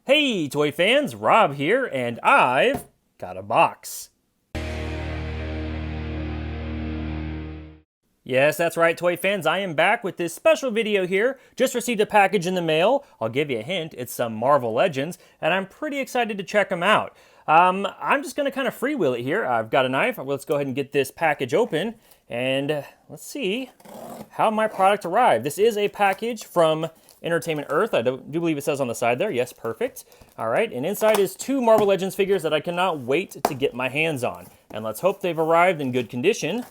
Hey, toy fans, Rob here, and I've got a box. Yes, that's right, toy fans. I am back with this special video here. Just received a package in the mail. I'll give you a hint. It's some Marvel Legends, and I'm pretty excited to check them out. I'm just going to kind of freewheel it here. I've got a knife. Let's go ahead and get this package open, and let's see how my product arrived. This is a package from Entertainment Earth. I do believe it says on the side there. Yes, perfect. All right, and inside is 2 Marvel Legends figures that I cannot wait to get my hands on. And let's hope they've arrived in good condition.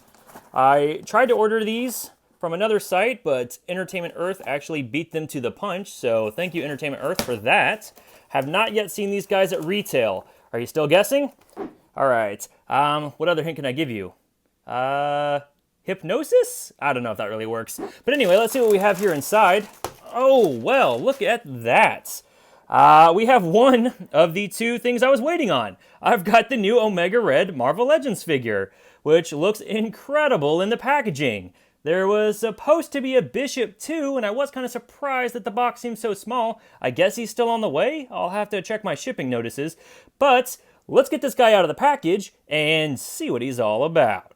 I tried to order these from another site, but Entertainment Earth actually beat them to the punch, so thank you, Entertainment Earth, for that. Have not yet seen these guys at retail. Are you still guessing? All right. What other hint can I give you? Hypnosis? I don't know if that really works. But anyway, let's see what we have here inside. Oh, well, look at that. We have one of the 2 things I was waiting on. I've got the new Omega Red Marvel Legends figure, which looks incredible in the packaging. There was supposed to be a Bishop too, and I was kind of surprised that the box seemed so small. I guess he's still on the way. I'll have to check my shipping notices. But let's get this guy out of the package and see what he's all about.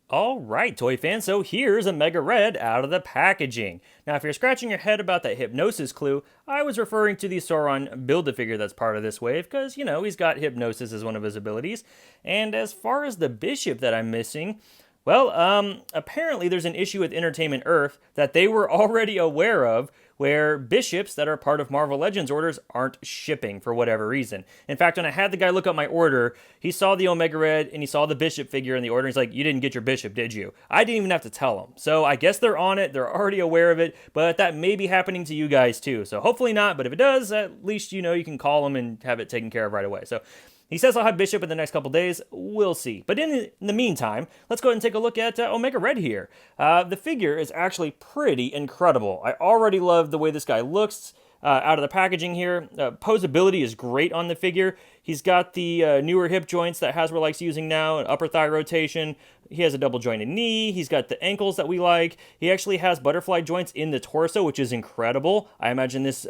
All right, toy fans, so here's Omega Red out of the packaging. Now, if you're scratching your head about that hypnosis clue, I was referring to the Sauron Build-A-Figure that's part of this wave, because, you know, he's got hypnosis as one of his abilities. And as far as the Bishop that I'm missing, well, apparently there's an issue with Entertainment Earth that they were already aware of, where Bishops that are part of Marvel Legends orders aren't shipping for whatever reason. In fact, when I had the guy look up my order, he saw the Omega Red and he saw the Bishop figure in the order. He's like, "You didn't get your Bishop, did you?" I didn't even have to tell him. So I guess they're on it. They're already aware of it, but that may be happening to you guys too. So hopefully not, but if it does, at least you know you can call them and have it taken care of right away. So he says I'll have Bishop in the next couple days. We'll see. But in the meantime, let's go ahead and take a look at Omega Red here. The figure is actually pretty incredible. I already love the way this guy looks out of the packaging here. Posability is great on the figure. He's got the newer hip joints that Hasbro likes using now, an upper thigh rotation. He has a double jointed knee. He's got the ankles that we like. He actually has butterfly joints in the torso, which is incredible. I imagine this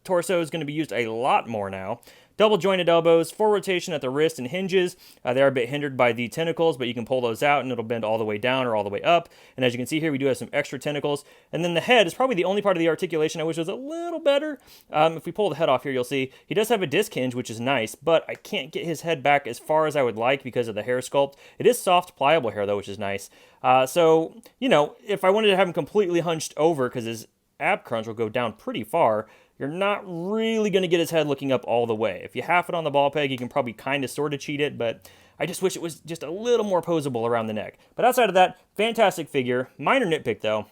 torso is going to be used a lot more now. Double jointed elbows, 4 rotation at the wrist and hinges. They are a bit hindered by the tentacles, but you can pull those out and it'll bend all the way down or all the way up. And as you can see here, we do have some extra tentacles. And then the head is probably the only part of the articulation I wish was a little better. If we pull the head off here, you'll see he does have a disc hinge, which is nice, but I can't get his head back as far as I would like because of the hair sculpt. It is soft, pliable hair though, which is nice. So, you know, if I wanted to have him completely hunched over because his ab crunch will go down pretty far, you're not really going to get his head looking up all the way. If you half it on the ball peg, you can probably kind of sort of cheat it, but I just wish it was just a little more posable around the neck. But outside of that, fantastic figure. Minor nitpick though.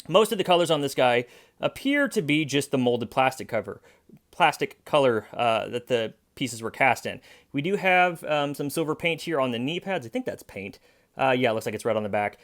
Most of the colors on this guy appear to be just the molded plastic color that the pieces were cast in. We do have some silver paint here on the knee pads. I think that's paint. Yeah, it looks like it's red on the back.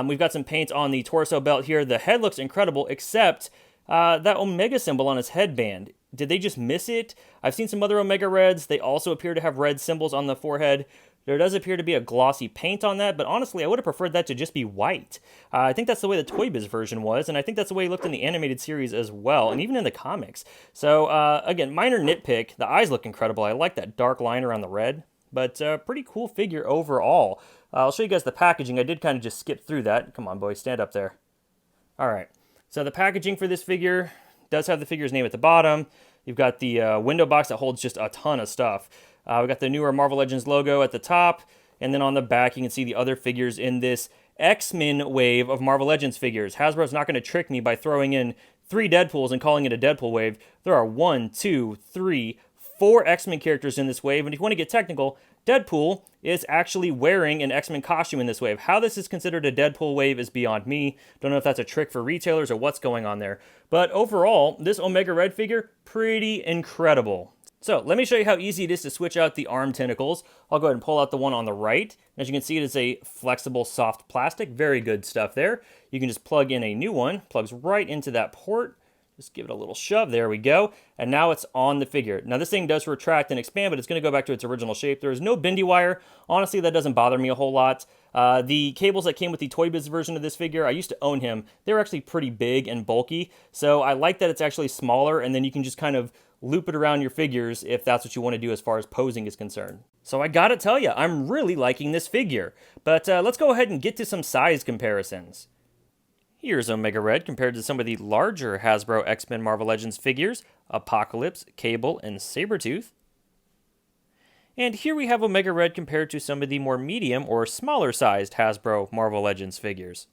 We've got some paint on the torso belt here. The head looks incredible, except that Omega symbol on his headband. Did they just miss it? I've seen some other Omega Reds. They also appear to have red symbols on the forehead. There does appear to be a glossy paint on that, but honestly, I would have preferred that to just be white. I think that's the way the Toy Biz version was, and I think that's the way he looked in the animated series as well, and even in the comics. So, again, minor nitpick. The eyes look incredible. I like that dark line around the red, but pretty cool figure overall. I'll show you guys the packaging. I did kind of just skip through that. Come on, boys, stand up there. All right. So the packaging for this figure does have the figure's name at the bottom. You've got the window box that holds just a ton of stuff. We've got the newer Marvel Legends logo at the top. And then on the back, you can see the other figures in this X-Men wave of Marvel Legends figures. Hasbro's not going to trick me by throwing in 3 Deadpools and calling it a Deadpool wave. There are 1, 2, 3, 4 X-Men characters in this wave. And if you want to get technical, Deadpool is actually wearing an X-Men costume in this wave. How this is considered a Deadpool wave is beyond me. Don't know if that's a trick for retailers or what's going on there. But overall, this Omega Red figure, pretty incredible. So let me show you how easy it is to switch out the arm tentacles. I'll go ahead and pull out the one on the right. As you can see, it is a flexible, soft plastic. Very good stuff there. You can just plug in a new one. Plugs right into that port. Just give it a little shove. There we go. And now it's on the figure. Now this thing does retract and expand, but it's going to go back to its original shape. There is no bendy wire. Honestly, that doesn't bother me a whole lot. The cables that came with the Toy Biz version of this figure, I used to own him. They were actually pretty big and bulky. So I like that it's actually smaller, and then you can just kind of loop it around your figures if that's what you want to do as far as posing is concerned. So I gotta tell you, I'm really liking this figure. But let's go ahead and get to some size comparisons. Here's Omega Red compared to some of the larger Hasbro X-Men Marvel Legends figures, Apocalypse, Cable, and Sabretooth. And here we have Omega Red compared to some of the more medium or smaller sized Hasbro Marvel Legends figures.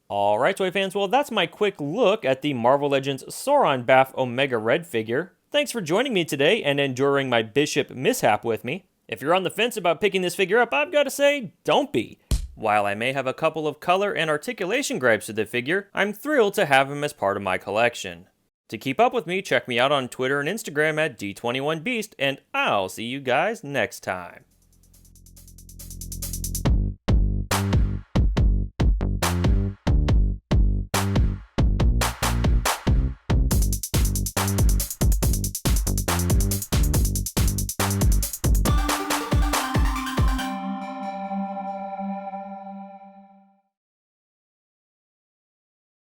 Alright, toy fans, well that's my quick look at the Marvel Legends Sauron BAF Omega Red figure. Thanks for joining me today and enduring my Bishop mishap with me. If you're on the fence about picking this figure up, I've got to say, don't be. While I may have a couple of color and articulation gripes with the figure, I'm thrilled to have him as part of my collection. To keep up with me, check me out on Twitter and Instagram at D21Beast, and I'll see you guys next time.